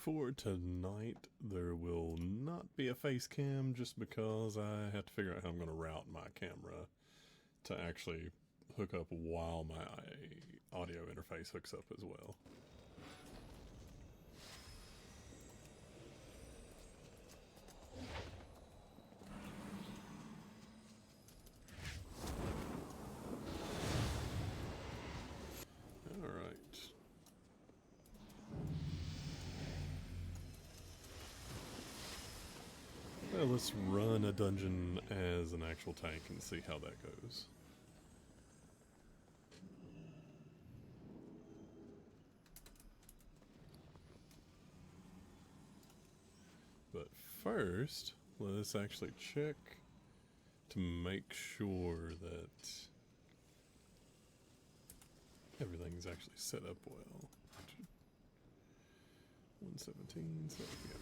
for tonight, there will not be a face cam just because I have to figure out how I'm going to route my camera to actually hook up while my audio interface hooks up as well. Alright. Well, let's run a dungeon as an actual tank and see how that goes. But first, let's actually check to make sure that everything's actually set up well. 117, so yeah.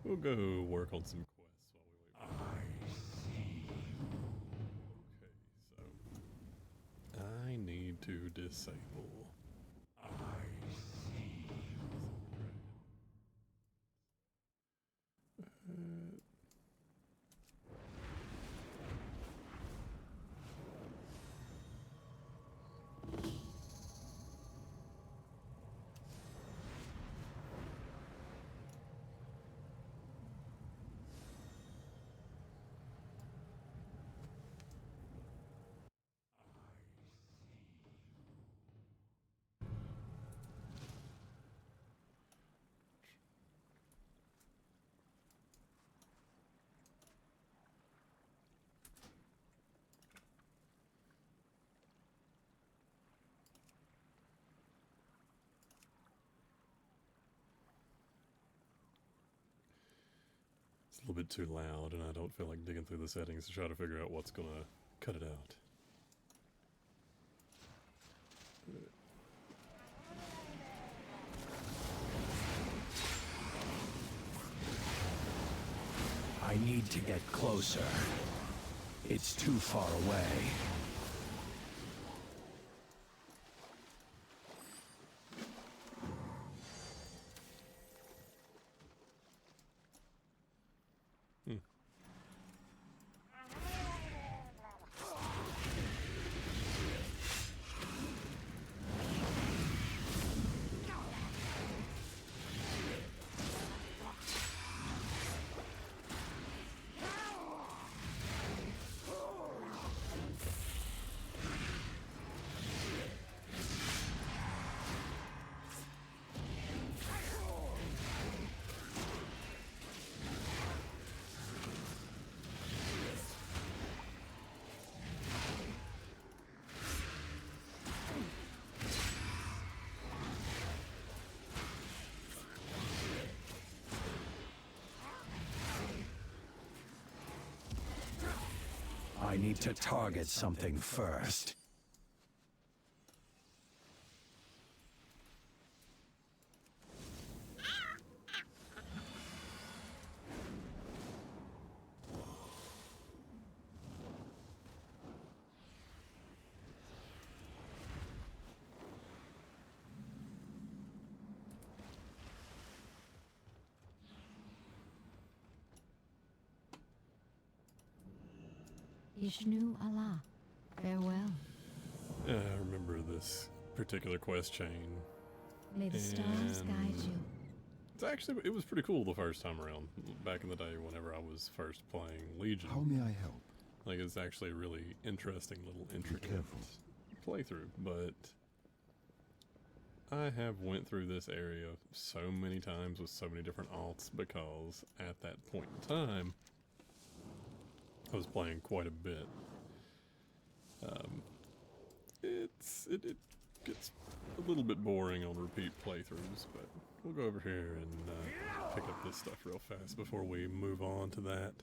We'll go work on some quests while we wait. I see. Okay, so I need to disable. I see. It's a little bit too loud, and I don't feel like digging through the settings to try to figure out what's gonna cut it out. I need to get closer. It's too far away. I need to target something first. Ishnu Allah. Farewell. I remember this particular quest chain. May the stars guide you. It was pretty cool the first time around. Back in the day, whenever I was first playing Legion. How may I help? Like, it's actually a really interesting little intricate playthrough. But I have went through this area so many times with so many different alts because at that point in time, I was playing quite a bit. It gets a little bit boring on repeat playthroughs, but we'll go over here and pick up this stuff real fast before we move on to that.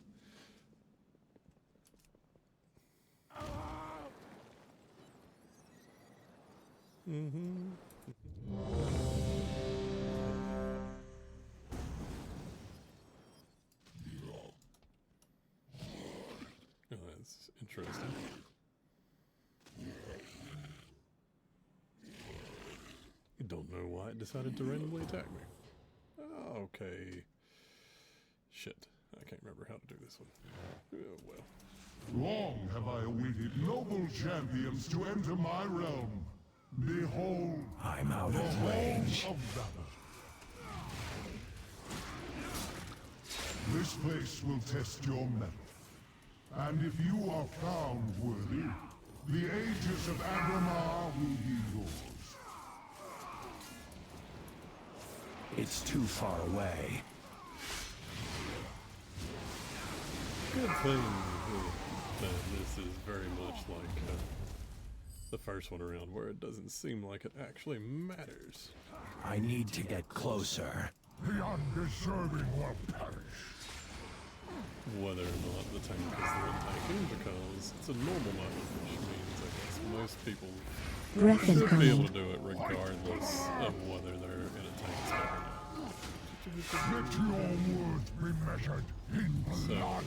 Oh, that's interesting. Don't know why it decided to randomly attack me. Oh, okay. Shit. I can't remember how to do this one. Oh, well. Long have I awaited noble champions to enter my realm. Behold, I'm out the of range. Halls of Valor. This place will test your mettle. And if you are found worthy, the Aegis of Agramar will be yours. It's too far away. Good thing that this is very much like the first one around, where it doesn't seem like it actually matters. I need to get closer. The undeserving will perish. Whether or not the tank is the one tanking, because it's a normal mode, which means I guess most people should be able to do it regardless of whether they're in a tank spot or not. Let your words be measured in blood.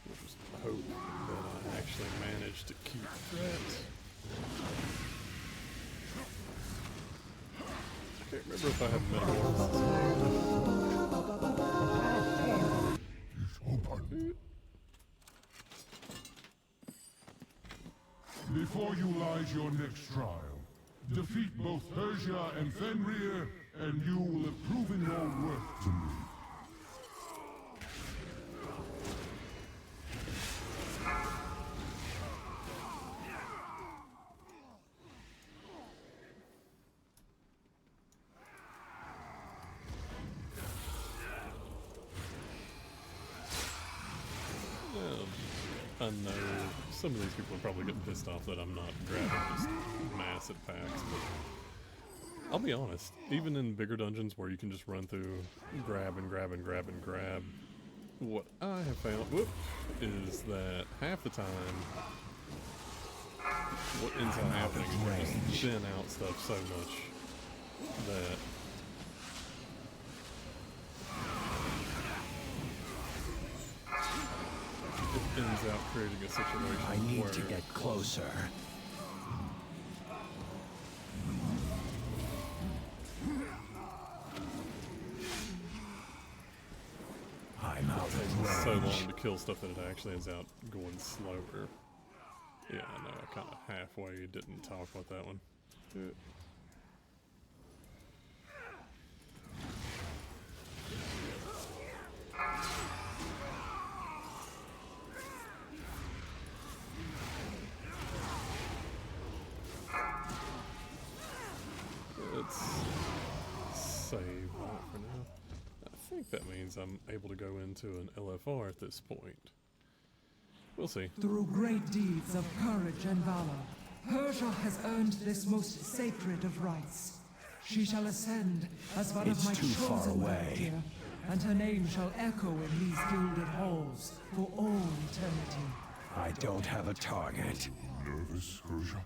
We'll just hope that I actually manage to keep threat. I can't remember if I have metamorphosis. Open. Before you lies your next trial. Defeat both Persia and Fenrir, and you will have proven your worth to me. I know some of these people are probably getting pissed off that I'm not grabbing just massive packs, but I'll be honest, even in bigger dungeons where you can just run through, grab and grab and grab and grab, what I have found, is that half the time, what ends up happening is you just thin out stuff so much that it ends out creating a situation I need where to get closer. I'm out of range. so long to kill stuff that it actually ends out going slower. Yeah, I know, I kind of halfway didn't talk about that one. Let's save that for now. I think that means I'm able to go into an LFR at this point. We'll see. Through great deeds of courage and valor, Persia has earned this most sacred of rights. She shall ascend as one of my chosen here, and her name shall echo in these gilded halls for all eternity. I don't have a target. Nervous, Persia?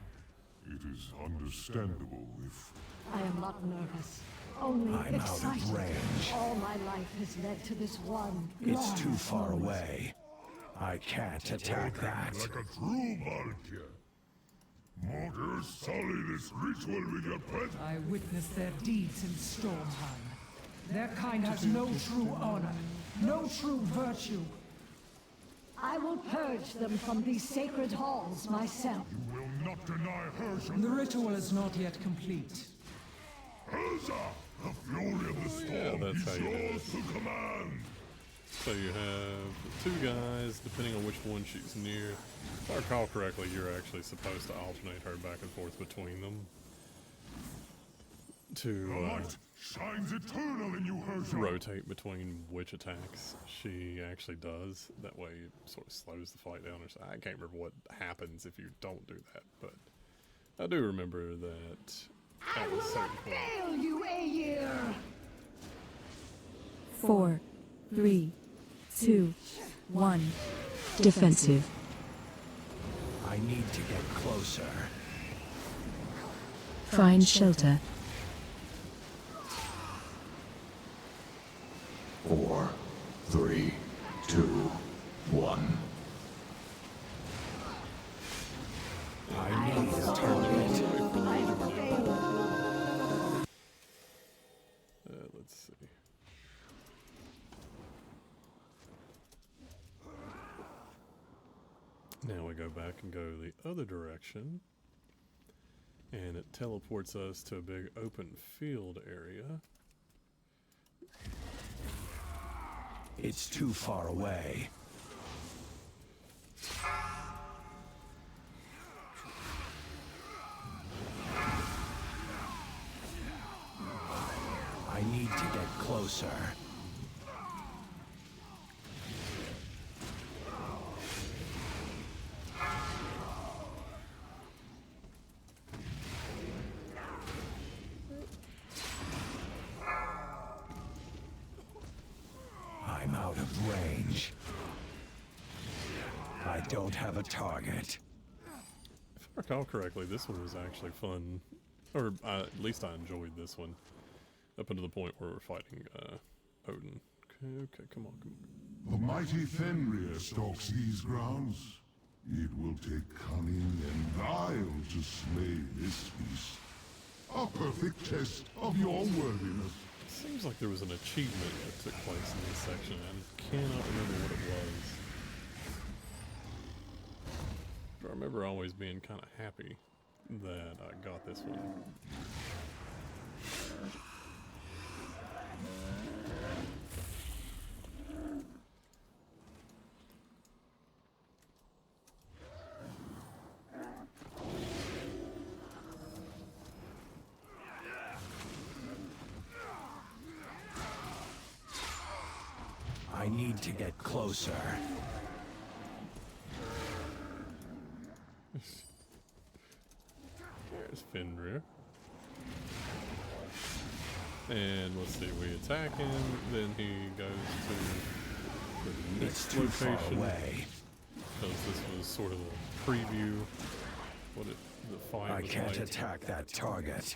It is understandable if... I am not nervous. Only I'm excited. out of range. All my life has led to this one. It's too glorious far moment. away. I can't attack that. Like a true Valkyr. Mortars sully this ritual with your presence. I witnessed their deeds in Stormheim. Their kind has no true honor, no true virtue. I will purge them from these sacred halls myself. You will not deny Herja. The ritual is not yet complete. Herja! The fury of the storm that's how is you do yours to command! So you have 2 guys, depending on which one she's near. If I recall correctly, you're actually supposed to alternate her back and forth between them. To The light shines eternal in you, Herja! rotate between which attacks she actually does. That way it sort of slows the fight down. Or so. I can't remember what happens if you don't do that, but I do remember that I at will a certain not point. fail you, Aegir! 4, 3, 2, 1. Defensive. I need to get closer. Find shelter. 4, 3, 2, 1. I need a target. Let's see. Now we go back and go the other direction, and it teleports us to a big open field area. It's too far away. I need to get closer. I'm out of range. I don't have a target. If I recall correctly, this one was actually fun, or at least I enjoyed this one, up until the point where we're fighting Odin. Okay, come on. The mighty Fenrir stalks these grounds. It will take cunning and guile to slay this beast. A perfect test of your worthiness. Seems like there was an achievement that took place in this section. I cannot remember what it was. But I remember always being kind of happy that I got this one. I need to get closer. There's Fenrir. And let's see, we attack him, then he goes to the It's next too far location. away. Because this was sort of a preview. What the fight I was can't like. attack that target.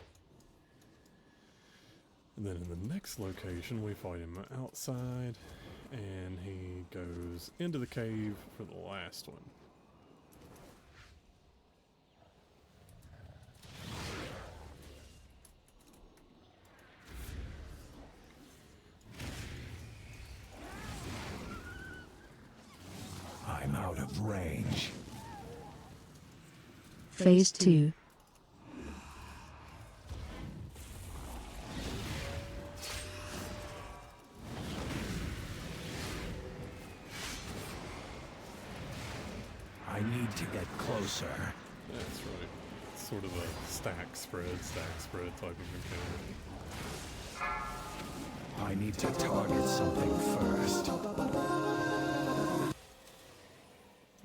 And then in the next location, we fight him outside, and he goes into the cave for the last one. I'm out of range. Phase 2. I need to get closer. That's right. It's sort of a stack spread type of mechanic. I need to target something first.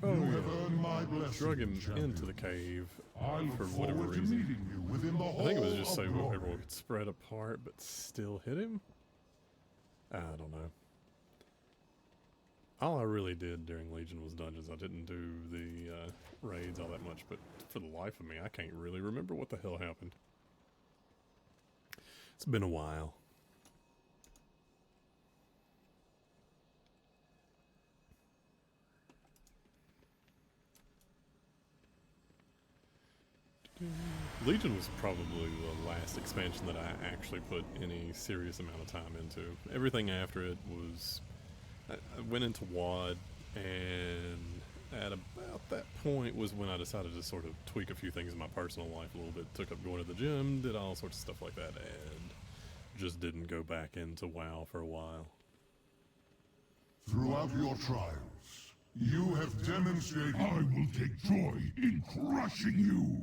Oh, You yeah. have earned my blessing, Drug him champion. into the cave I look for whatever forward to reason. meeting you within the I think it was Halls just so of Valor. everyone could spread apart but still hit him. I don't know. All I really did during Legion was dungeons. I didn't do the raids all that much, but for the life of me, I can't really remember what the hell happened. It's been a while. Legion was probably the last expansion that I actually put any serious amount of time into. Everything after it was... I went into WoD And at about that point was when I decided to sort of tweak a few things in my personal life a little bit. Took up going to the gym, did all sorts of stuff like that, and just didn't go back into WoW for a while. Throughout your trials, you have demonstrated... I will take joy in crushing you!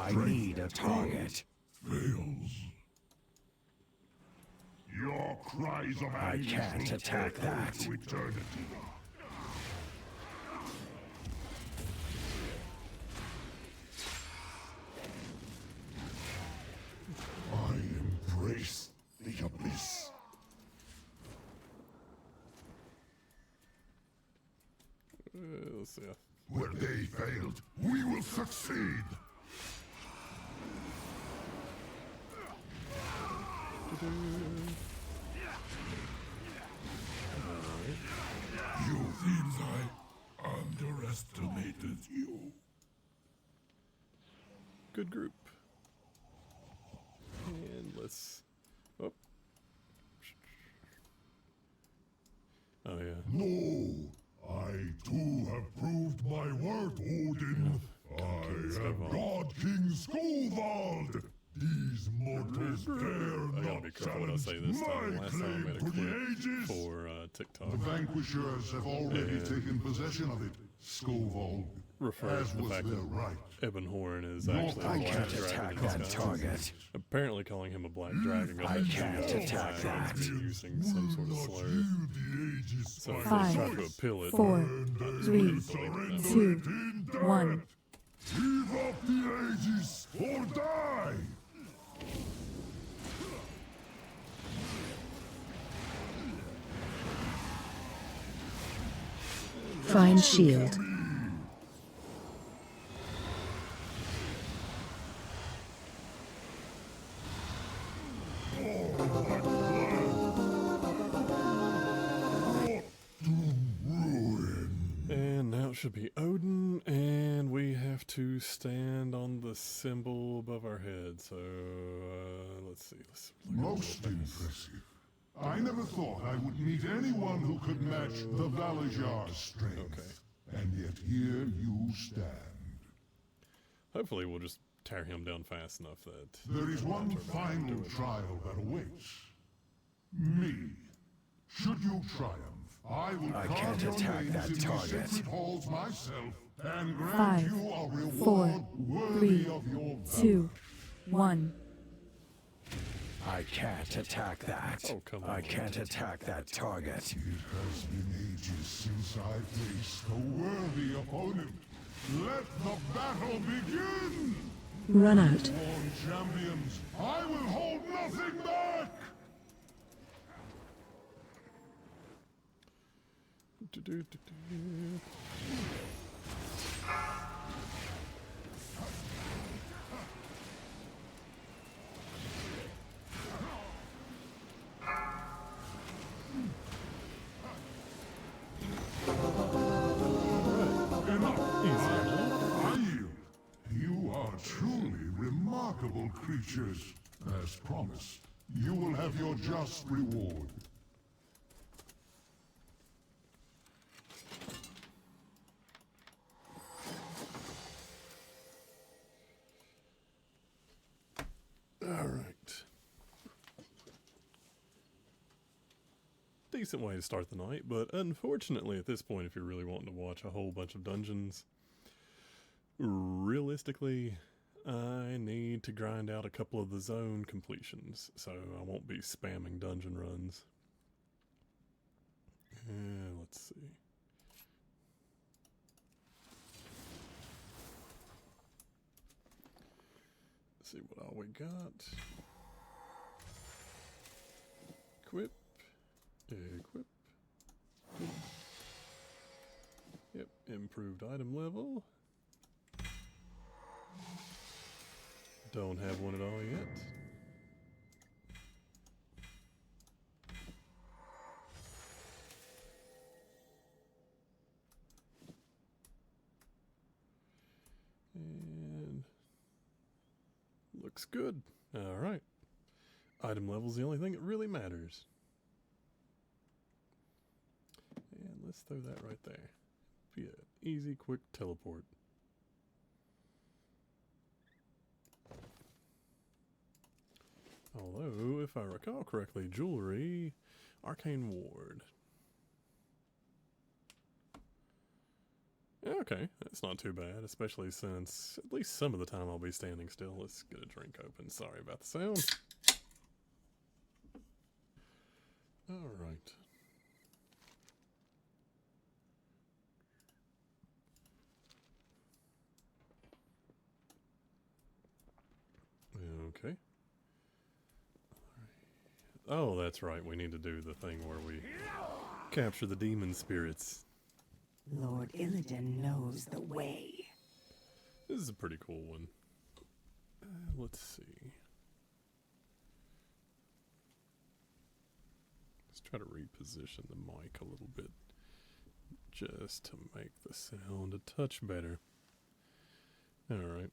I need a target. Fails. Your cries of I anguish can't will attack echo that. to eternity. I embrace the abyss. Let's see. Where they failed, we will succeed. You think I underestimated you? Good group. And let's... Oh. Oh, yeah. No, I too have proved my worth, Odin. I am God King Skovald. These mortals dare I gotta not be careful what I say this time. my Last time I claim made a to the clip ages. for TikTok. The vanquishers have already taken possession of it, Skovald, Referring as to the was fact their that right. Ebonhorn is Your actually a I black can't dragon attack in that disguise. target. Apparently calling him a black dragon got I that can't GL attack flag that. using some sort of slur. Yield the ages So if by they try Five, to appeal it, 4, I 3, surrender 2, it in death. 1. Heave up the ages or die! Find shield. and now it should be Odin, and we have to stand on the symbol above our head. So let's see. Let's look at Most this. impressive. I never thought I would meet anyone who could match the Valajar's strength. Okay. And yet here you stand. Hopefully we'll just tear him down fast enough that... There is one final trial that awaits. Me. Should you triumph, I will I carve can't your attack names that in target. the sacred halls myself and grant 5, you a reward 4, worthy 3, of your 2, 1. I can't attack that. Oh, come I on. can't attack that target. It has been ages since I faced a worthy opponent. Let the battle begin! Run out. Born champions, I will hold nothing back! I yield. You are truly remarkable creatures. As promised, you will have your just reward. Alright. Decent way to start the night, but unfortunately at this point, if you're really wanting to watch a whole bunch of dungeons, realistically, I need to grind out a couple of the zone completions, so I won't be spamming dungeon runs. Let's see. Let's see what all we got. Equip. Equip. Yep, improved item level. Don't have one at all yet. looks good. Alright. Item level's the only thing that really matters. And let's throw that right there. Be an easy, quick teleport. Although, if I recall correctly, jewelry, arcane ward. Okay, that's not too bad, especially since at least some of the time I'll be standing still. Let's get a drink open. Sorry about the sound. Alright. Okay. Oh, that's right. We need to do the thing where we capture the demon spirits. Lord Illidan knows the way. This is a pretty cool one. Let's see. Let's try to reposition the mic a little bit just to make the sound a touch better. Alright.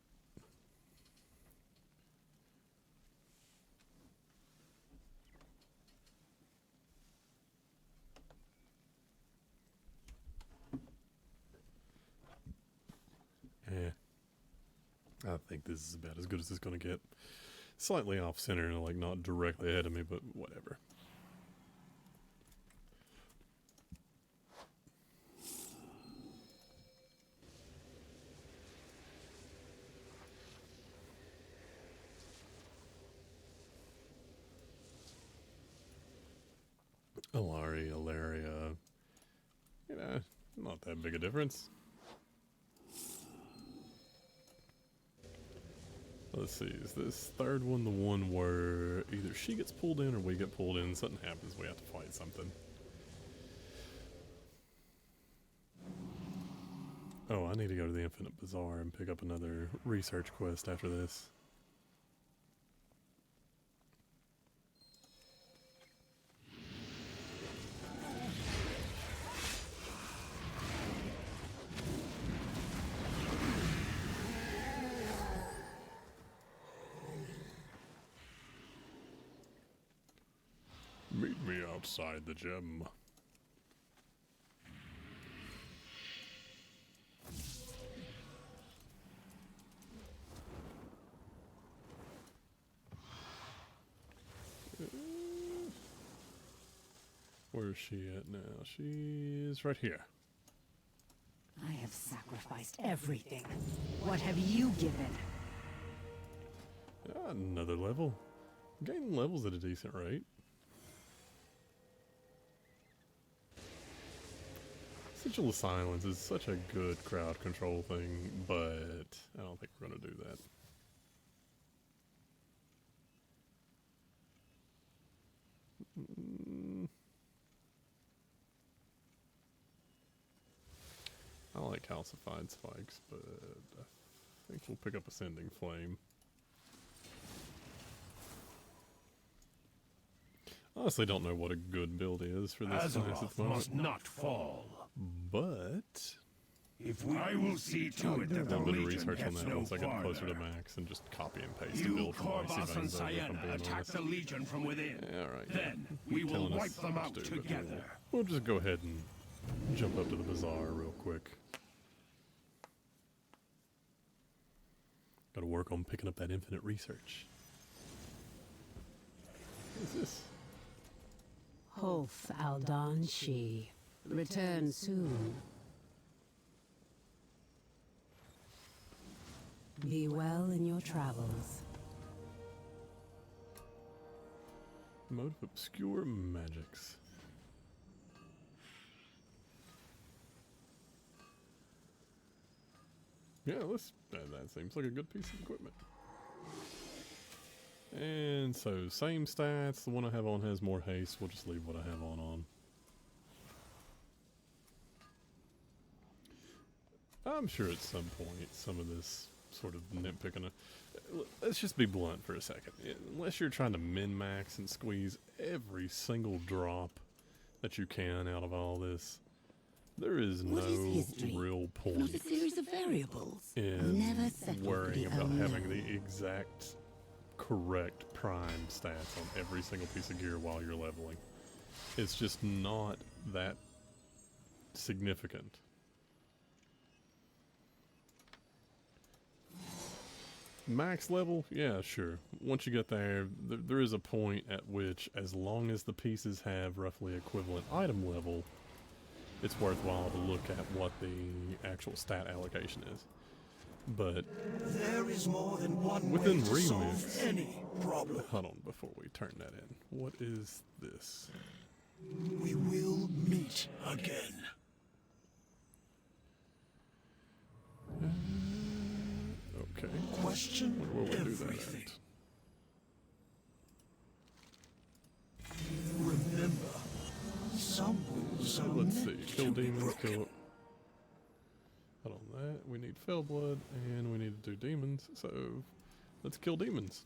I think this is about as good as it's going to get. Slightly off center and like not directly ahead of me, but whatever. Alaria. You know, not that big a difference. Let's see, is this third one the one where either she gets pulled in or we get pulled in, something happens, we have to fight something. Oh, I need to go to the Infinite Bazaar and pick up another research quest after this. Meet me outside the gem. Where is she at now? She's right here. I have sacrificed everything. What have you given? Another level. Gaining levels at a decent rate. Sigil of Silence is such a good crowd control thing, but I don't think we're going to do that. I like calcified spikes, but I think we'll pick up Ascending Flame. Honestly, don't know what a good build is for this class at the moment. Must not fall. But If I will see to it that the I'll do Legion research on gets that no once I get closer to farther. max and just copy and paste the You, build from Icy Corvus and Veins over, if I'm Sienna, being attack honest. the Legion from within. Alright. Then we will Telling us wipe them what out to do, but together. We'll just go ahead and jump up to the bazaar real quick. Gotta work on picking up that infinite research. What is this? Hof Aldan Shi. Return soon. Be well in your travels. Mode of Obscure Magics. Yeah, that seems like a good piece of equipment. And so, same stats. The one I have on has more haste. We'll just leave what I have on. I'm sure at some point some of this sort of nitpicking. Let's just be blunt for a second. Unless you're trying to min-max and squeeze every single drop that you can out of all this, there is no real point Not a series of variables. in Never settle for worrying the about having unknown. the exact correct prime stats on every single piece of gear while you're leveling. It's just not that significant. Max level, yeah, sure. Once you get there, there is a point at which, as long as the pieces have roughly equivalent item level, it's worthwhile to look at what the actual stat allocation is. But There is more than one within way to solve remix, any problem. hold on before we turn that in. What is this? We will meet again. Okay. Question Where would we do that everything. at? Remember, some rules are Let's see. meant Kill to be demons, broken. kill... Hold on that. We need fell blood, and we need to do demons, so let's kill demons.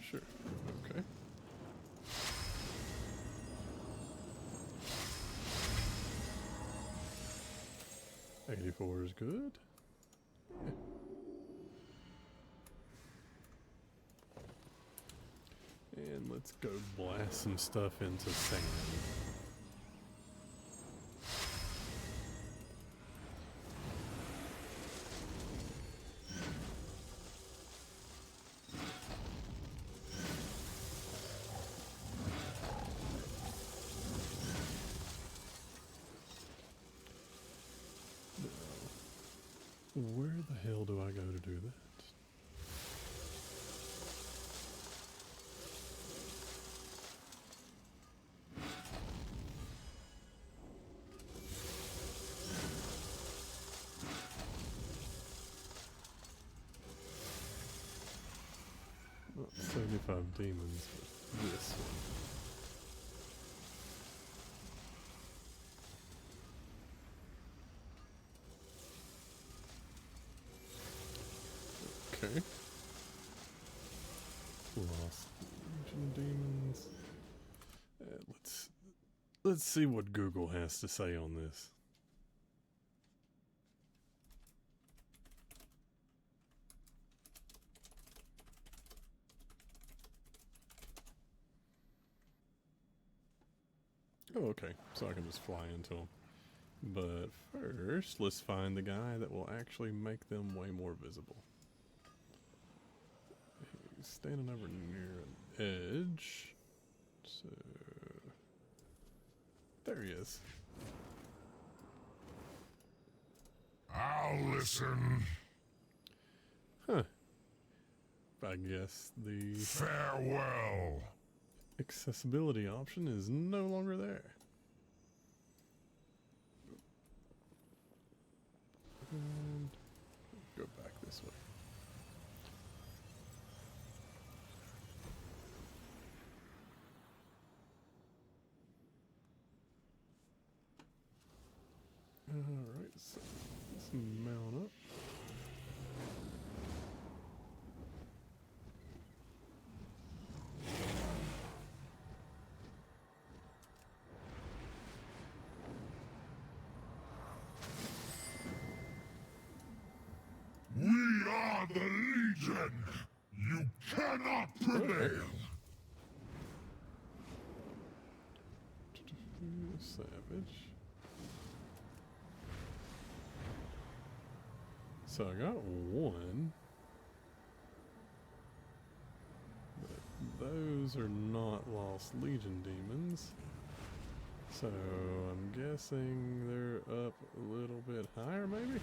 Sure. Okay. $84 is good. Yeah. And let's go blast some stuff into sand. Where the hell do I go to do that? Not 75 demons, but this one. Okay. Lost Legion demons. Let's see what Google has to say on this. Oh, okay. So I can just fly into them. But first, let's find the guy that will actually make them way more visible. He's standing over near an edge. So there he is. I'll listen. Huh. I guess the Farewell. accessibility option is no longer there. And go back this way. Alright, so let's mount up. We are the Legion. You cannot prevail. Savage. So I got one. But those are not Lost Legion demons. So I'm guessing they're up a little bit higher, maybe?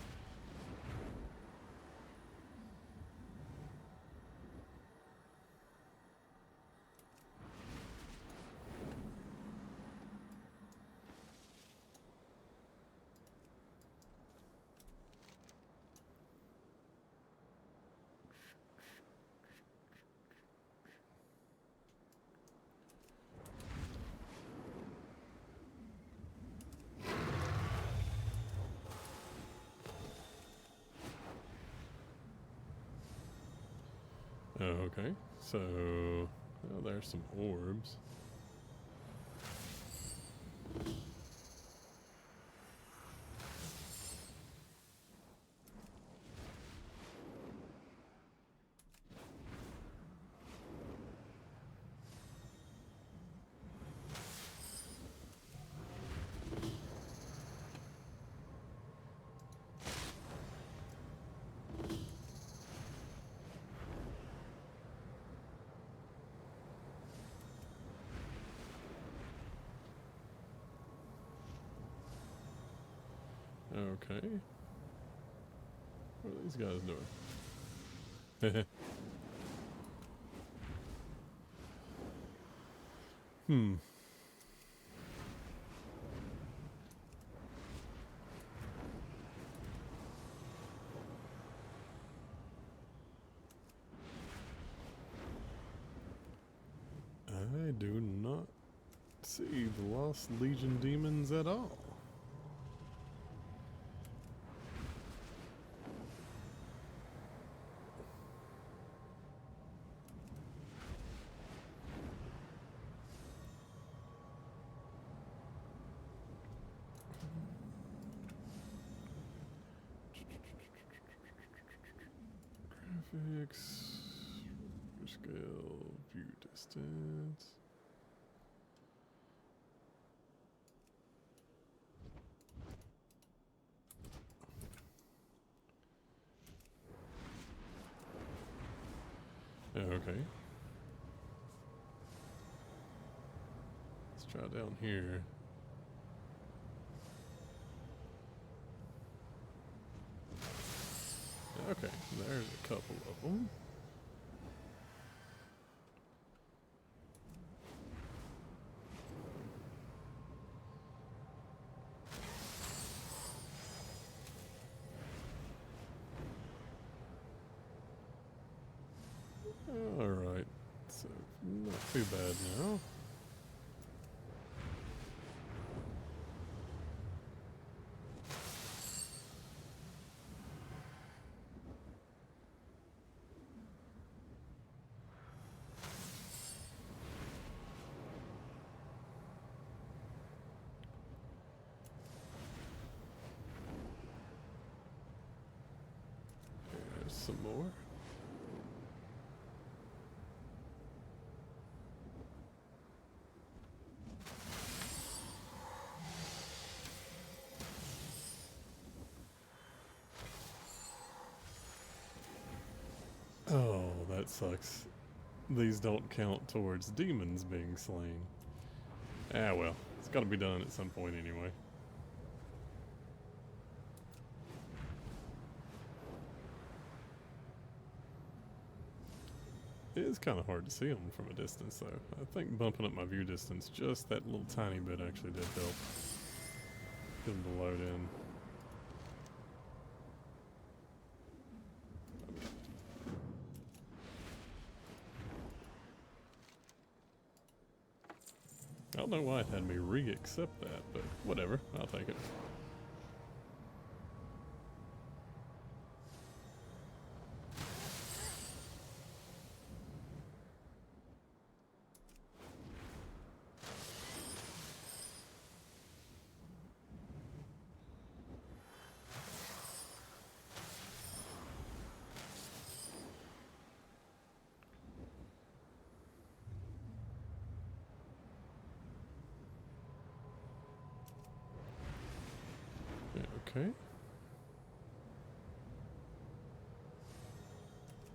Okay, so there's some orbs. Okay. What are these guys doing? Hmm. I do not see the Lost Legion demons at all. Graphics, scale, view distance. Okay. Let's try down here. Okay, there's a couple of them. Alright, so not too bad now. There's some more. Oh, that sucks. These don't count towards demons being slain. Ah, well, it's got to be done at some point anyway. It is kind of hard to see them from a distance, though. I think bumping up my view distance just that little tiny bit actually did help them to load in. I don't know why it had me re-accept that, but whatever, I'll take it. Okay.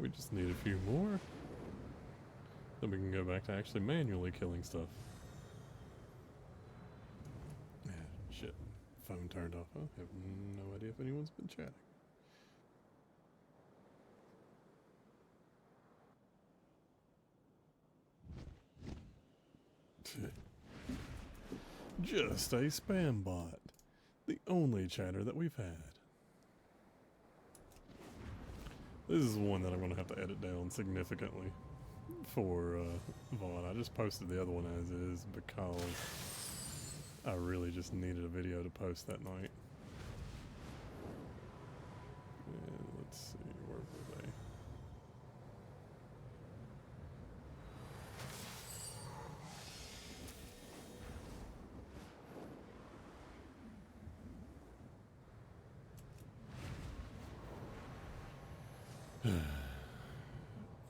We just need a few more. Then we can go back to actually manually killing stuff. Ah, shit. Phone turned off. I have no idea if anyone's been chatting. Just a spam bot. The only chatter that we've had. This is one that I'm going to have to edit down significantly for VOD. I just posted the other one as is because I really just needed a video to post that night. And let's see, where were they?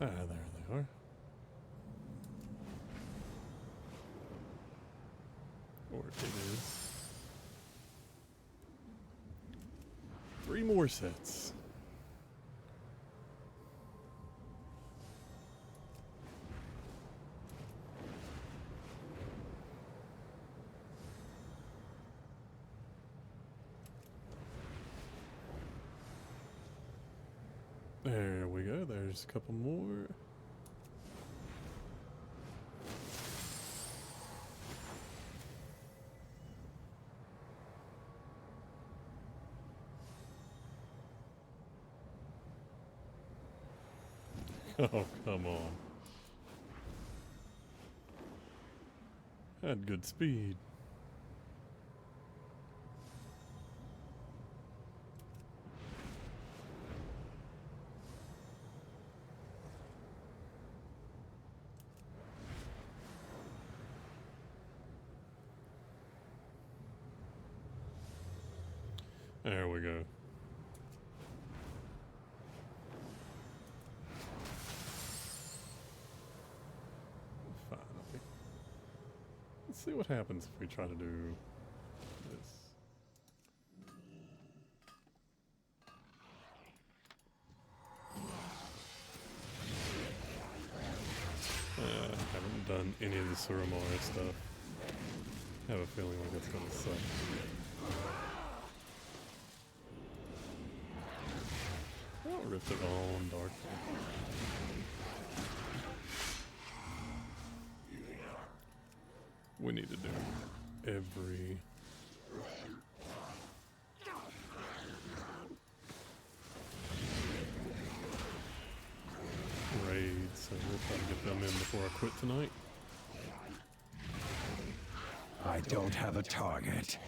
Ah, there they are. Or it is. 3 more sets. There we go. There's a couple more. Oh, come on. Had good speed. There we go. Finally. Let's see what happens if we try to do this. Haven't done any of the Suramara stuff. I have a feeling like it's gonna suck. Oh, ripped it all on dark. We need to do every raid, so we'll try to get them in before I quit tonight. I don't have a target.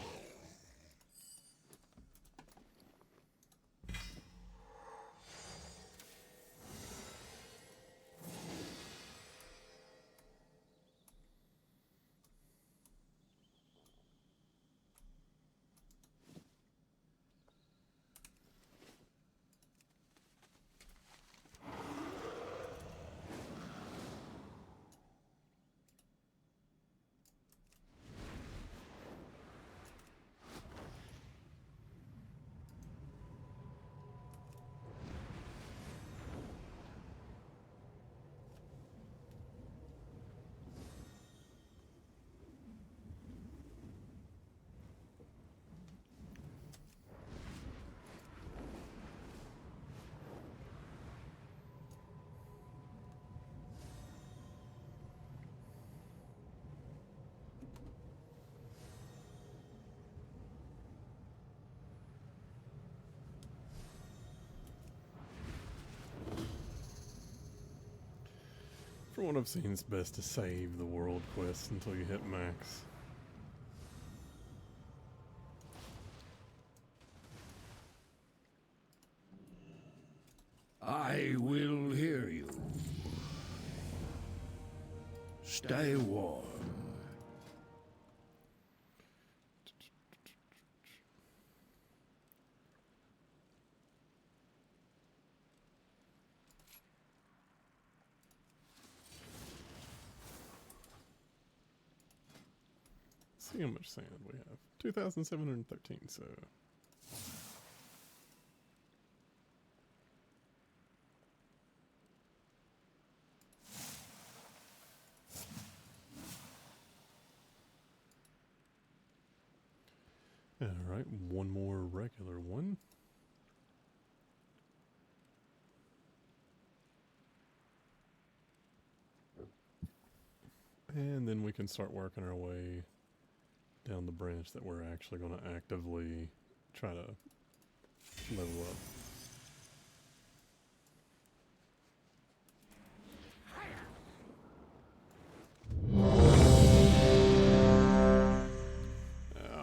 From what I've seen, it's best to save the world quest until you hit max. I will hear you. Stay warm. See how much sand we have. 2,713, so... Alright, one more regular one. And then we can start working our way down the branch that we're actually going to actively try to level up.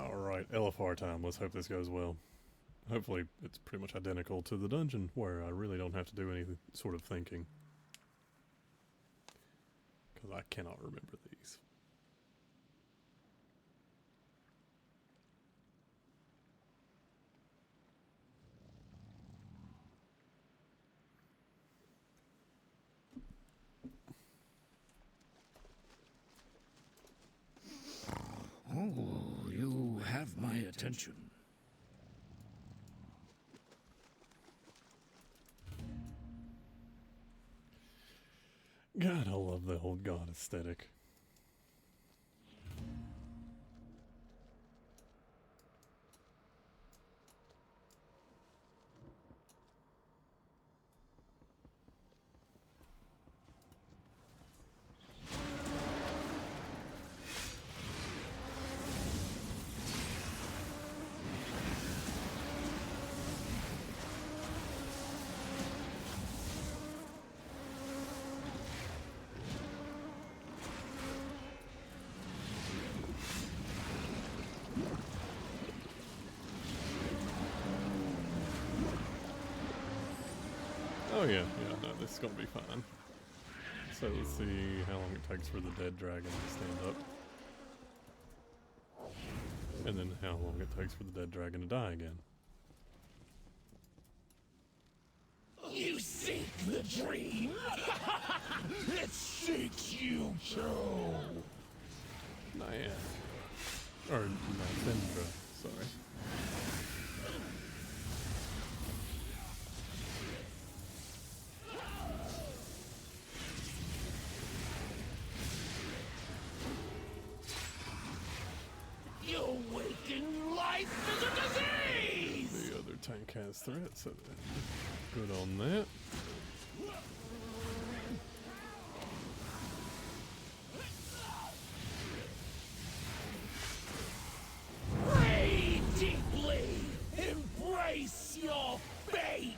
Alright, LFR time. Let's hope this goes well. Hopefully it's pretty much identical to the dungeon where I really don't have to do any sort of thinking. Because I cannot remember these. Oh, you have my attention. God, I love the old god aesthetic. this is gonna be fine. So let's see how long it takes for the dead dragon to stand up. And then how long it takes for the dead dragon to die again. You seek the dream! It seeks you too! Nyan. Or Nintendo, sorry. You awaken life as a disease! The other tank has threats, so good on that. Pray deeply! Embrace your fate!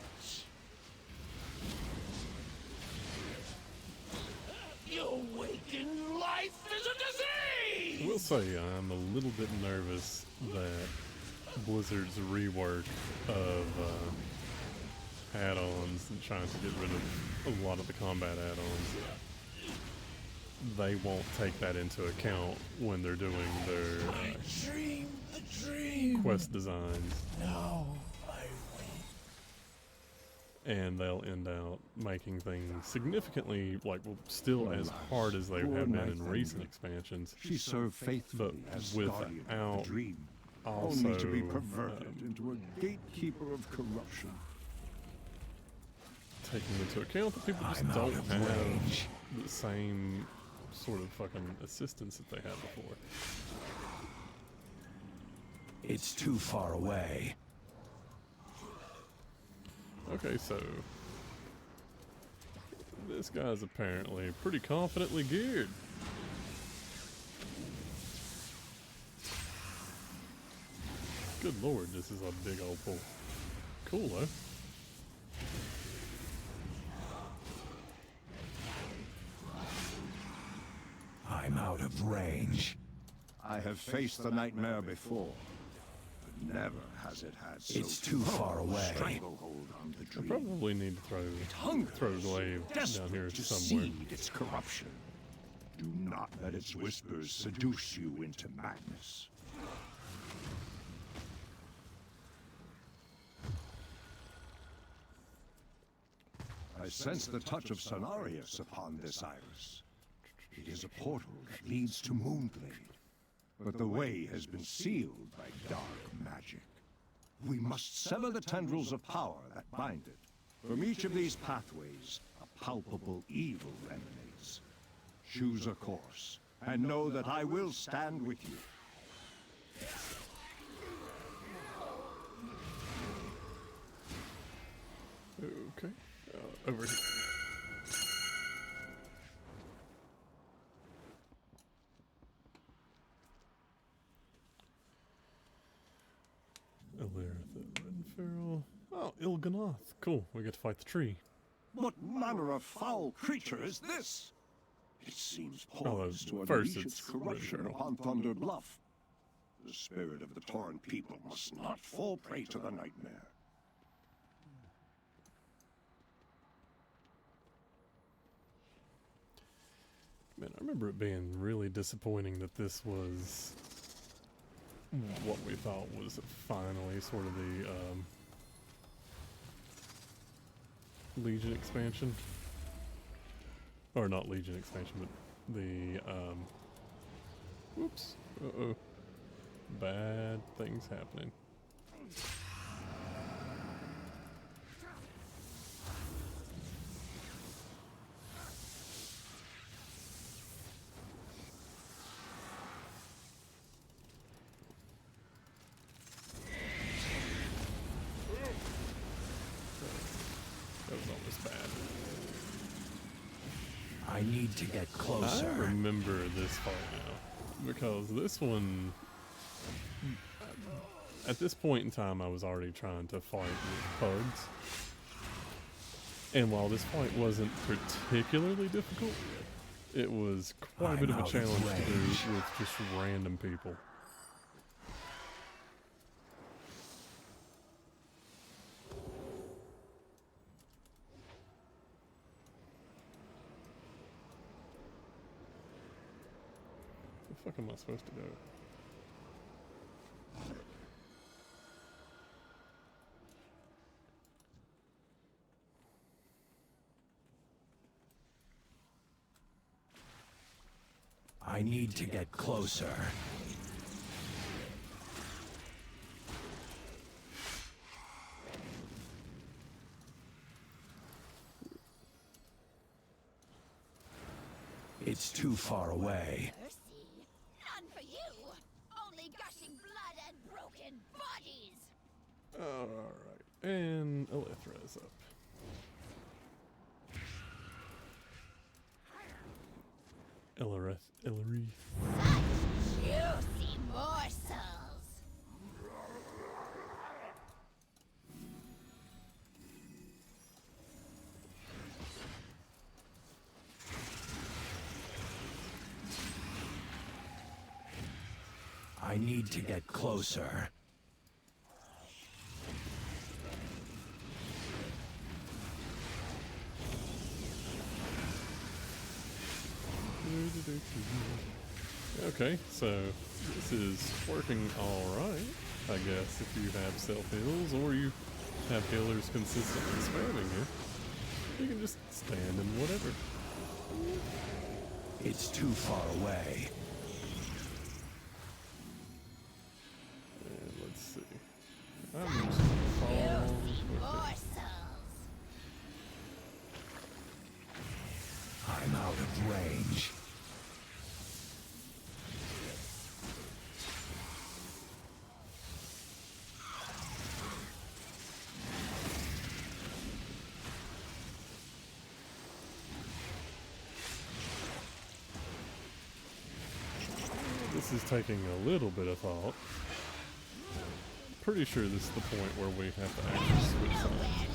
You awaken life as a disease! I will say I'm a little bit nervous that Blizzard's rework of add-ons and trying to get rid of a lot of the combat add-ons, they won't take that into account when they're doing their Dream the dream! quest designs. Now And they'll end out making things significantly, like, well, still as hard as they have been in recent expansions. She served faithfully as guardian of without the dream, also only to be perverted into a gatekeeper of corruption. taking into account that people just don't have the same sort of fucking assistance that they had before. it's too far away. Okay, so this guy's apparently pretty confidently geared. Good lord, this is a big old pull. Cool though. I'm out of range. I have faced the nightmare before, but never has it had so It's too far away. stranglehold on the I dream. probably need to throw glaive down here to somewhere. seed its corruption. Do not let its whispers seduce you into madness. I sense the touch of Cenarius upon this iris. It is a portal that leads to Moonblade, but the way has been sealed by dark magic. We must sever the tendrils of power that bind it. From each of these pathways, a palpable evil emanates. Choose a course, and know that I will stand with you. Okay, over here. Alerith, Renferal. Oh, Il'Ganath. Cool, we get to fight the tree. What manner of foul creature is this? It seems poised to first unleash it's its corruption Renferal. upon Thunder Bluff. The spirit of the torn people must not fall prey to the nightmare. Man, I remember it being really disappointing that this was what we thought was finally sort of the Legion expansion. Or not Legion expansion, but the whoops. Uh-oh. Bad things happening. That was almost bad. I need to get closer. I remember this fight now, because this one, at this point in time, I was already trying to fight with pugs. And while this fight wasn't particularly difficult, it was quite a bit of a challenge to do with just random people. fuck am I supposed to go? I need to get closer. It's too far away. Mercy. None for you. Only gushing blood and broken bodies. Alright, and Elithra's up. Ellery. Juicy morsels. I need to get closer. Okay, so this is working alright, I guess, if you have self-heals or you have healers consistently spamming you. You can just stand in whatever. It's too far away. And let's see. I'm just gonna fall. I'm out of range. This is taking a little bit of thought. Pretty sure this is the point where we have to actually switch sides.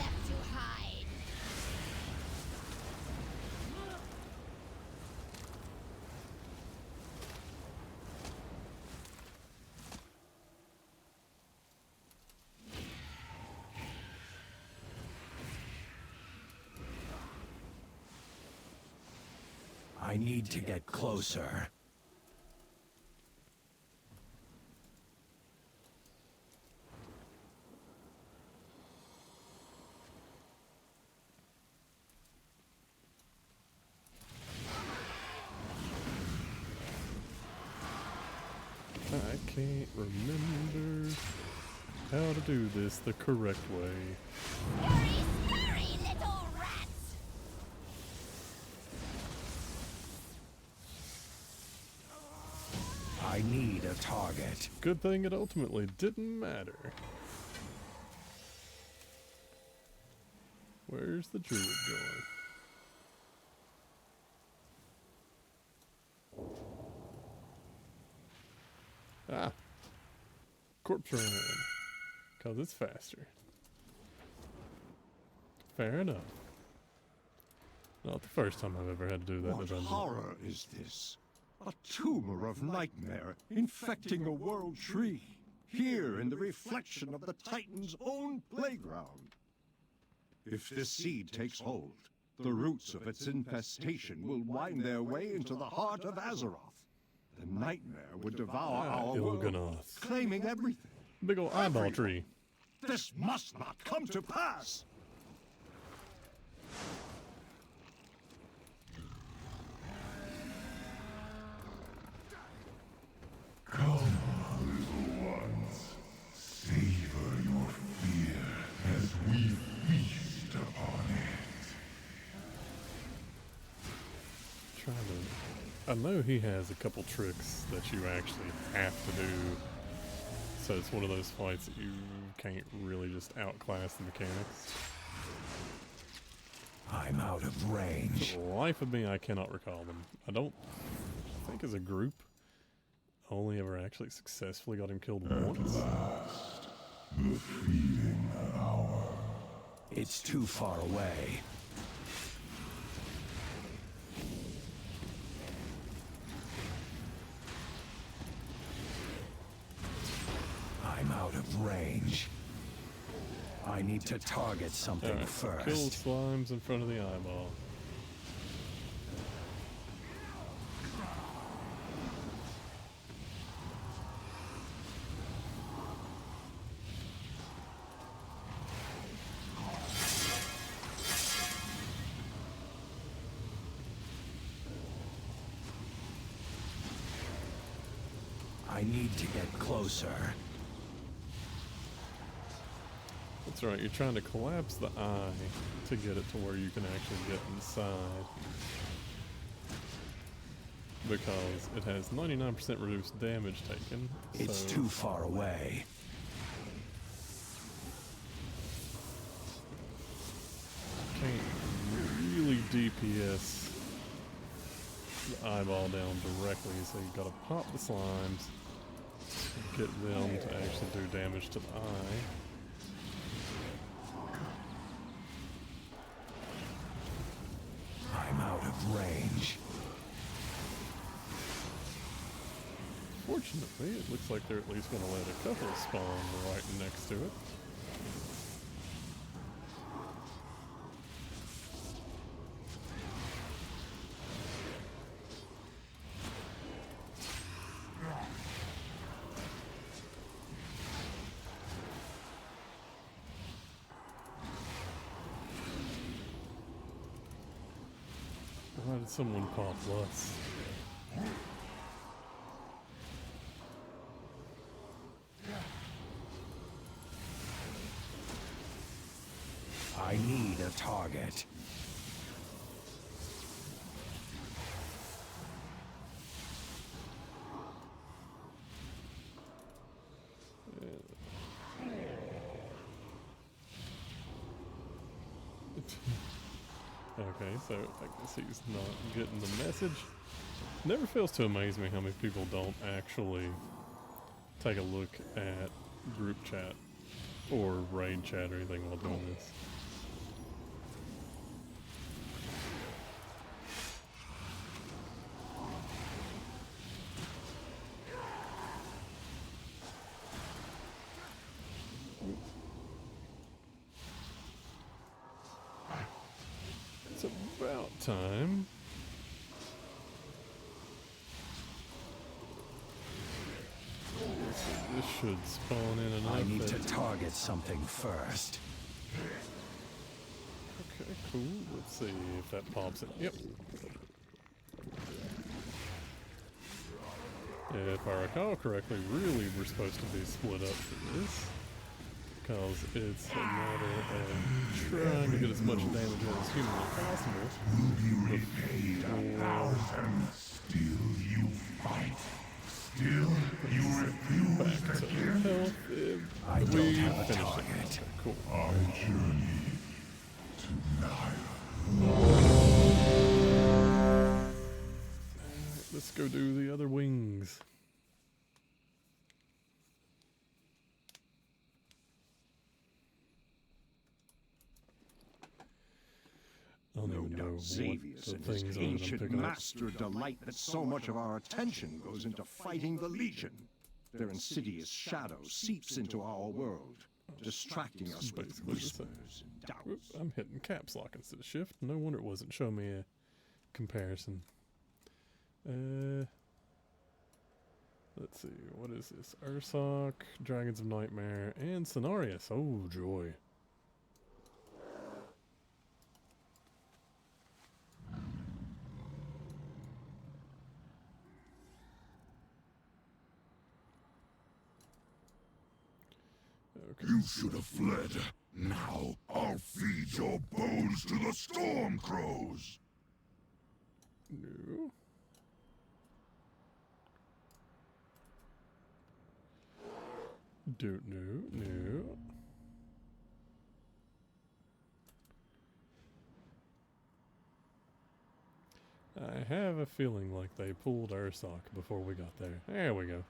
I need to get closer. I can't remember how to do this the correct way. Hurry, little rats! I need a target. Good thing it ultimately didn't matter. Where's the druid going? Ah, corpse run, cause it's faster. Fair enough. Not the first time I've ever had to do that in a What dungeon. horror is this? A tumor of nightmare infecting a world tree, here in the reflection of the Titan's own playground. If this seed takes hold, the roots of its infestation will wind their way into the heart of Azeroth. The nightmare would devour our world, Il'gynoth. claiming everything. Big ol' eyeball tree. This must not come to pass! Come, little ones. Savor your fear as we feast upon it. Trying to. I know he has a couple tricks that you actually have to do. So it's one of those fights that you can't really just outclass the mechanics. I'm out of range. For the life of me, I cannot recall them. I don't think as a group, I only ever actually successfully got him killed once. Last, the feeding hour. It's too far away. I'm out of range. I need to target something Alright, first. kill slimes in front of the eyeball. I need to get closer. That's right, you're trying to collapse the eye to get it to where you can actually get inside. Because it has 99% reduced damage taken. It's too far away. Can't really DPS the eyeball down directly, so you gotta pop the slimes to get them to actually do damage to the eye. I'm out of range. Fortunately, it looks like they're at least going to let a couple spawn right next to it. Why did someone pop less? I need a target. Okay, so I guess he's not getting the message. Never fails to amaze me how many people don't actually take a look at group chat or raid chat or anything while doing this. It's about time. This should spawn in enough. I need to target something first. Okay, cool. Let's see if that pops it. Yep. If I recall correctly, really we're supposed to be split up for this. Because it's a matter of trying to get as much damage as humanly possible. Will be repaid 1,000. Still you fight. Still you refuse Back to again. health. I We don't have a finished it. target. Okay, cool. Our journey to Nile. Let's go do the other wings. I don't No even know doubt what Xavius the and his things are that I'm ancient picking up. master delight that so much of our attention goes into fighting the Legion. Their insidious shadow seeps into our world, distracting us with Basically the same. whispers and Oop, doubts. I'm hitting caps lock instead of shift. No wonder it wasn't showing me a comparison. Let's see, what is this? Ursoc, Dragons of Nightmare, and Cenarius. Oh, joy. Okay. You should have fled. Now I'll feed your bones to the storm crows. No. No. I have a feeling like they pulled Ursoc before we got there. There we go.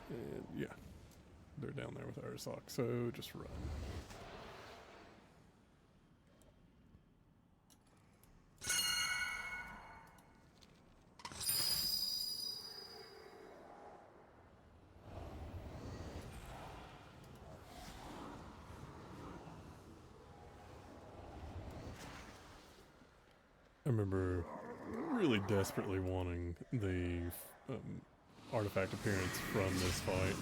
And yeah, they're down there with Ursoc, so just run. I remember really desperately wanting the artifact appearance from this fight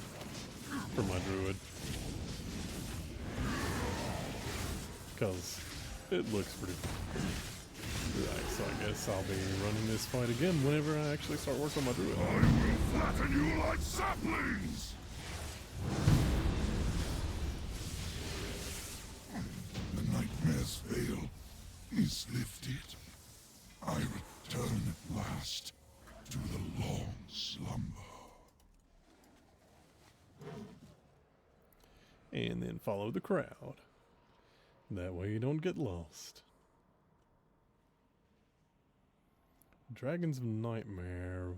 for my druid. Because it looks pretty right, so I guess I'll be running this fight again whenever I actually start working on my druid. I will flatten you like saplings! The nightmare's veil is lifted. I return at last to the long slumber. And then follow the crowd. That way you don't get lost. Dragons of Nightmare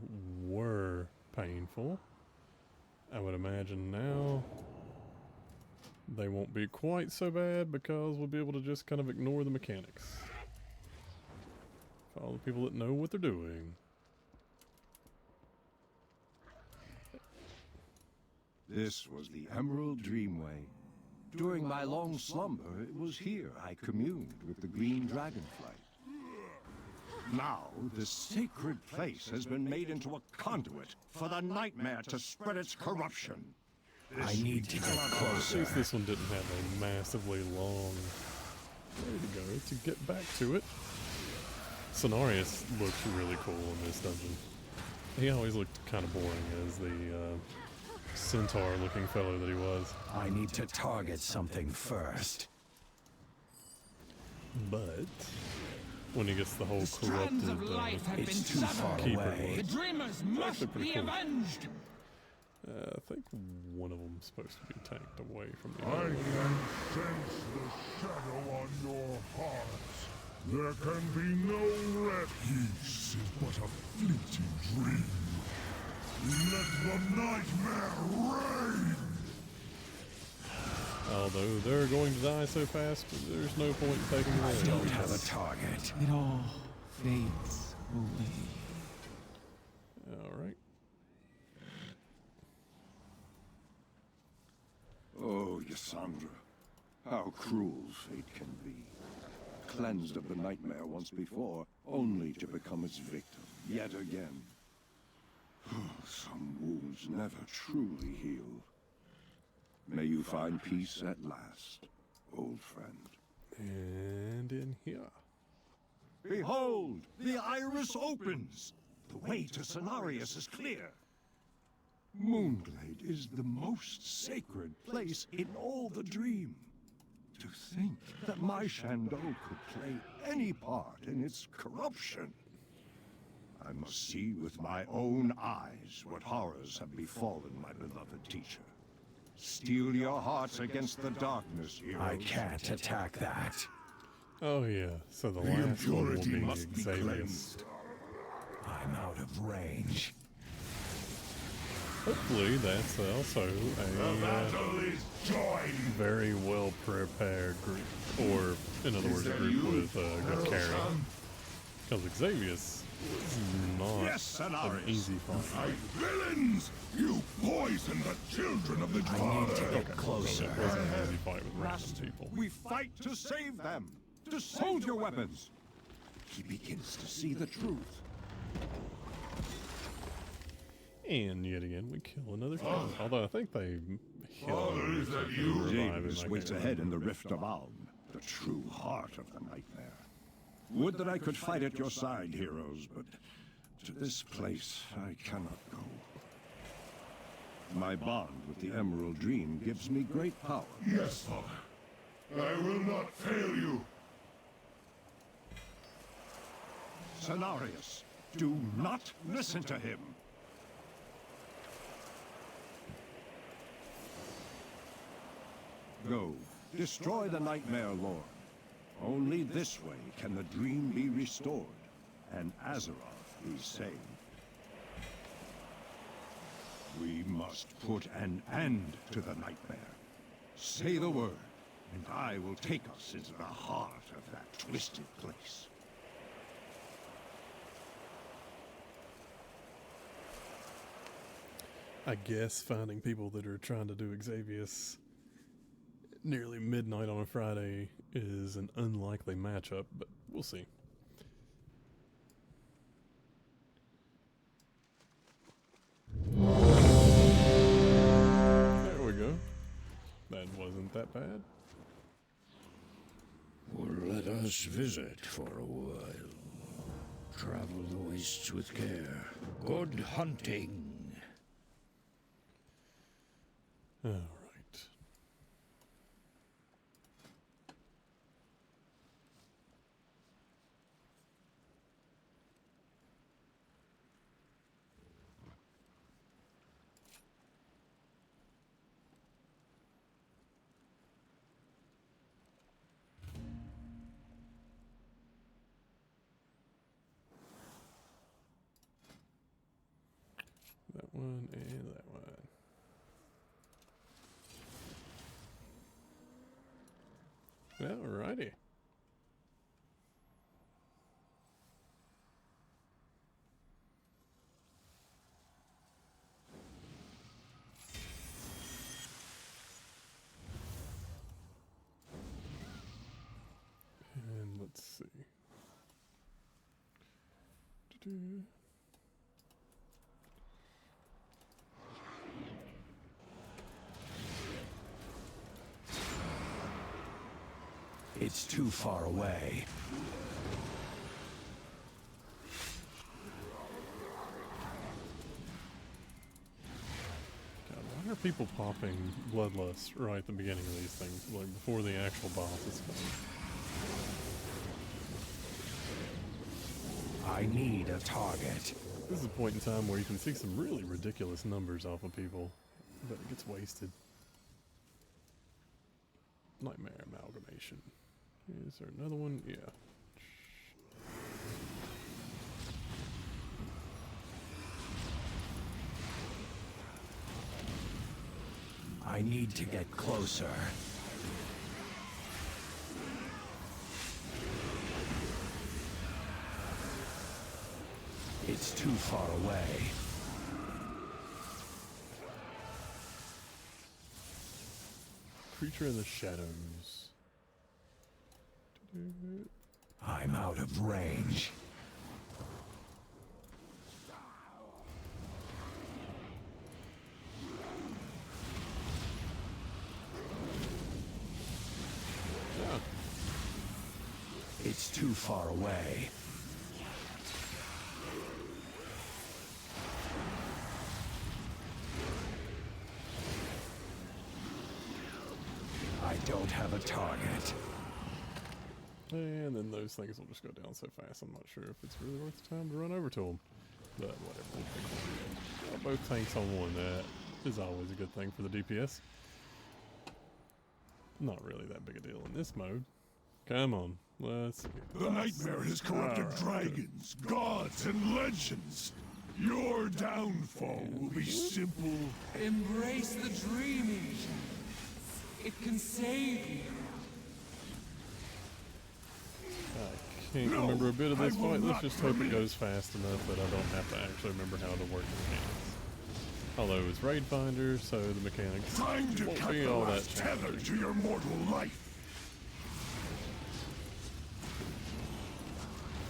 were painful. I would imagine now they won't be quite so bad because we'll be able to just kind of ignore the mechanics. Follow the people that know what they're doing. This was the Emerald Dreamway. During my long slumber, it was here I communed with the green dragonflight. Now, this sacred place has been made into a conduit for the nightmare to spread its corruption. I need to get At closer. least this one didn't have a massively long way to go to get back to it. Cenarius looked really cool in this dungeon. He always looked kind of boring as the centaur-looking fellow that he was. I need to target something first. But when he gets the whole Strands corrupted of life have been It's too far severed. away. The dreamers must pretty be cool. avenged. I think one of them's supposed to be tanked away from the I other. can sense the shadow on your hearts. There can be no rest. Peace is but a fleeting dream. Let the nightmare reign! Although they're going to die so fast, there's no point in taking them I away. don't have a target. It all fades away. Alright. Oh, Yasandra, how cruel fate can be. Cleansed of the nightmare once before, only to become its victim yet again. Some wounds never truly heal. May you find peace at last, old friend. And in here. Behold, the iris opens! The way to Cenarius is clear. Moonglade is the most sacred place in all the dream. To think that my Shandor could play any part in its corruption. I must see with my own eyes what horrors have befallen my beloved teacher. Steel your hearts against the darkness, heroes. I can't attack that. Oh yeah, so the The last one will impurity be must be Xavius. cleansed. I'm out of range. Hopefully that's also a Battle is joined! very well prepared group. Or, in other words, a group with good carrying. Because Xavius is not Yes, an Cenarius. easy fight. Villains! You poison the children of the I need to Father! get closer. It wasn't an easy fight with random Master, people. we fight to save them. To hold your weapons. He begins to see the truth. And yet again, we kill another king. Although I think they heal Father, him is that and you? revive him, Davis I waits can't ahead in remember. the Rift of Alm, the true heart of the nightmare. Would that I could fight at your side, heroes, but to this place I cannot go. My bond with the Emerald Dream gives me great power. Yes, Father. I will not fail you. Cenarius, do not listen to him. Go, destroy the Nightmare Lord. Only this way can the dream be restored, and Azeroth be saved. We must put an end to the nightmare. Say the word, and I will take us into the heart of that twisted place. I guess finding people that are trying to do Xavius nearly midnight on a Friday is an unlikely matchup, but we'll see. that bad. Let us visit for a while. Travel the wastes with care. Good hunting. All right. That one and that one. Alrighty. And let's see. Do-do. It's too far away. God, why are people popping bloodlust right at the beginning of these things, like before the actual boss is coming? I need a target. This is a point in time where you can see some really ridiculous numbers off of people, but it gets wasted. Nightmare amalgamation. Is there another one? Yeah. I need to get closer. It's too far away. Creature in the shadows. I'm out of range. Yeah. It's too far away. I don't have a target. And then those things will just go down so fast, I'm not sure if it's really worth the time to run over to them. But whatever. Both tanks on one, that is always a good thing for the DPS. Not really that big a deal in this mode. Come on, let's see. The nightmare has corrupted dragons, gods, and legends. Your downfall will be simple. Embrace the dreaming. It can save you. I can't remember a bit of this fight. Let's just hope it goes fast enough that I don't have to actually remember how to work the mechanics. Although it's Raid Finder, so the mechanics Time to won't cut be the all that last tether challenging. to your mortal life.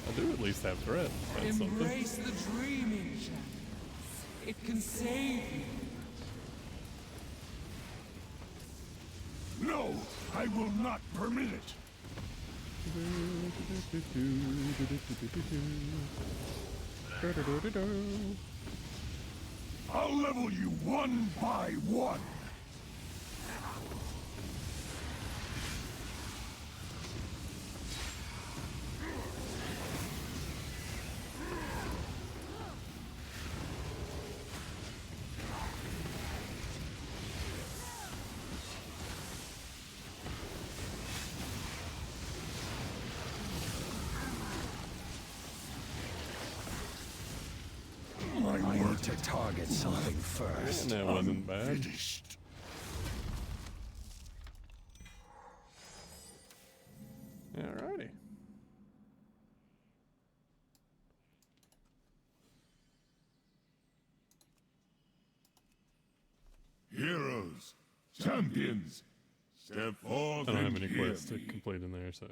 I do at least have threat. That's something. Embrace the dreaming. It can save you. No, I will not permit it. I'll level you one by one. I need to target something first. And that wasn't bad. Finished. Alrighty. Heroes, champions, step forth I don't have and any hear quests to me. complete in there, so.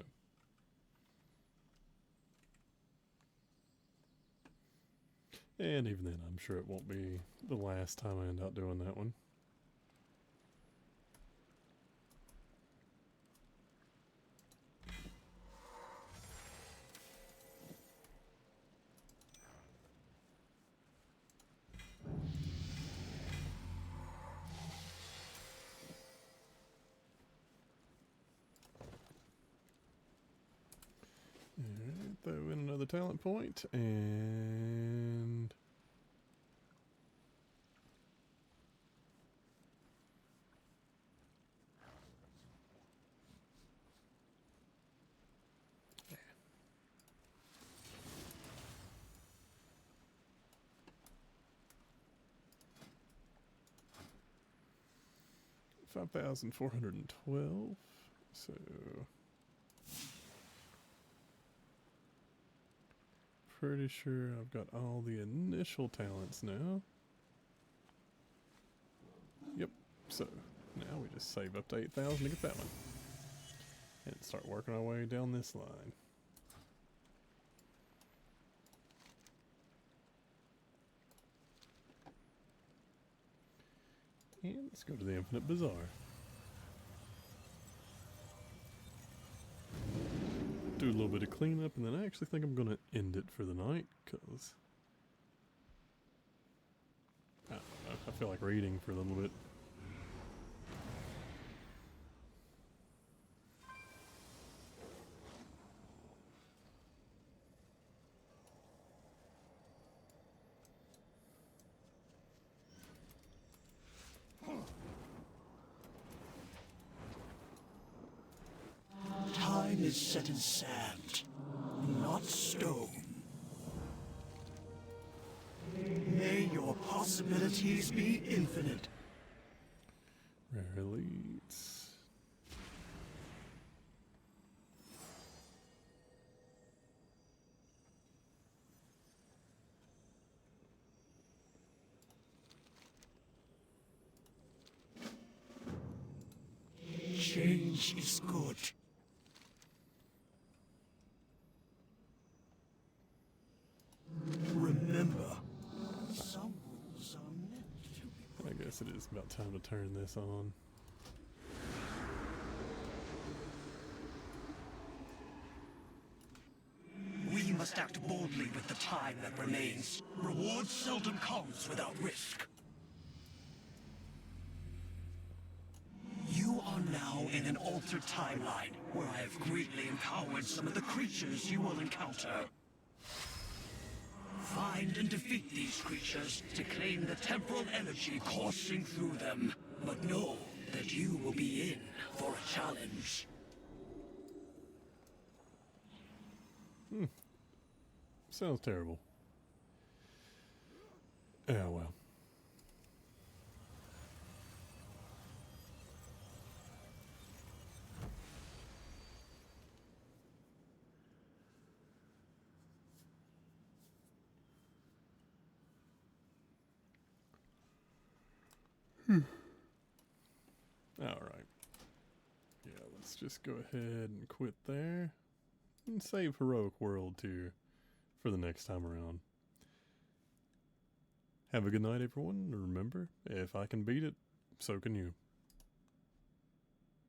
And even then, I'm sure it won't be the last time I end up doing that one. talent point, and $5,412. So pretty sure I've got all the initial talents now. Yep. So now we just save up to 8,000 to get that one, and start working our way down this line. And let's go to the Infinite Bazaar. Do a little bit of cleanup, and then I actually think I'm going to end it for the night, because I don't know, I feel like reading for a little bit. Time is set in sand, not stone. May your possibilities be infinite. Rare elites. Change is good. Remember, some rules are meant to be. I guess it is about time to turn this on. We must act boldly with the time that remains. Reward seldom comes without risk. You are now in an altered timeline, where I have greatly empowered some of the creatures you will encounter. Find and defeat these creatures to claim the temporal energy coursing through them. But know that you will be in for a challenge. Sounds terrible. Oh well. Alright. Yeah, let's just go ahead and quit there. And save Heroic World Tier for the next time around. Have a good night, everyone. Remember, if I can beat it, so can you.